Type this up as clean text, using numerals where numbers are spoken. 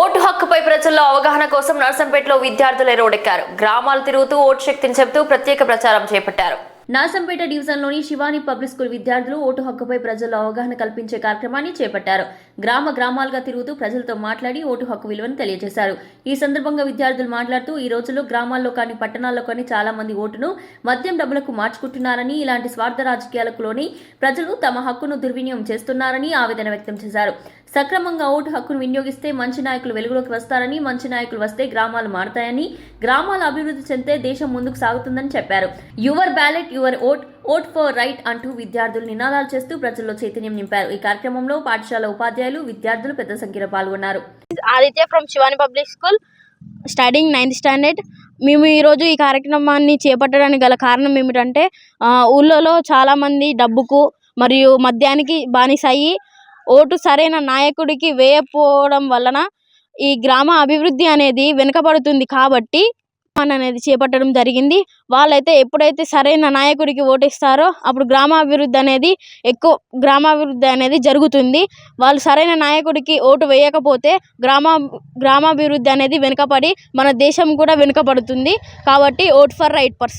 Vote హక్కుపై ప్రజల్లో అవగాహన కోసం నర్సంపేటలో విద్యార్థులు రోడ్డెక్కారు. గ్రామాలు తిరుగుతూ ఓటు శక్తిని చెబుతూ ప్రత్యేక ప్రచారం చేపట్టారు. నర్సంపేట డివిజన్లోని శివాని పబ్లిక్ స్కూల్ విద్యార్థులు ఓటు హక్కుపై ప్రజల్లో అవగాహన కల్పించే కార్యక్రమాన్ని చేపట్టారు. గ్రామాలుగా తిరుగుతూ ప్రజలతో మాట్లాడి ఓటు హక్కు విలువను తెలియజేశారు. ఈ సందర్భంగా విద్యార్థులు మాట్లాడుతూ ఈ రోజుల్లో గ్రామాల్లో కానీ పట్టణాల్లో కానీ చాలా మంది ఓటును మద్యం డబ్బులకు మార్చుకుంటున్నారని, ఇలాంటి స్వార్థ రాజకీయాలలోని ప్రజలు తమ హక్కును దుర్వినియోగం చేస్తున్నారని ఆవేదన వ్యక్తం చేశారు. సక్రమంగా ఓటు హక్కును వినియోగిస్తే మంచి నాయకులు వెలుగులోకి వస్తారని, మంచి నాయకులు వస్తే గ్రామాలు మారతాయని, గ్రామాల అభివృద్ధి చెందితే దేశం ముందుకు సాగుతుందని చెప్పారు. Your ballot your vote for right అంటూ విద్యార్థులు నినాదాలు చేస్తూ ప్రజల్లో చైతన్యం నింపారు. ఈ కార్యక్రమంలో పాఠశాల ఉపాధ్యాయులు, విద్యార్థులు పెద్ద సంఖ్యలో పాల్గొన్నారు. Aditya from Shivani public school studying 9th standard. మేము ఈరోజు ఈ కార్యక్రమాన్ని చేపట్టడానికి గల కారణం ఏమిటంటే, ఊళ్ళలో చాలామంది డబ్బుకు మరియు మద్యానికి బానిసయ్యి ఓటు సరైన నాయకుడికి వేయకపోవడం వలన ఈ గ్రామ అభివృద్ధి అనేది వెనుకబడుతుంది. కాబట్టి అనేది చేపట్టడం జరిగింది. వాళ్ళైతే ఎప్పుడైతే సరైన నాయకుడికి ఓటేస్తారో అప్పుడు గ్రామాభివృద్ధి అనేది జరుగుతుంది. వాళ్ళు సరైన నాయకుడికి ఓటు వేయకపోతే గ్రామాభివృద్ధి అనేది వెనుకపడి మన దేశం కూడా వెనుకబడుతుంది. కాబట్టి ఓట్ ఫర్ రైట్ పర్సన్.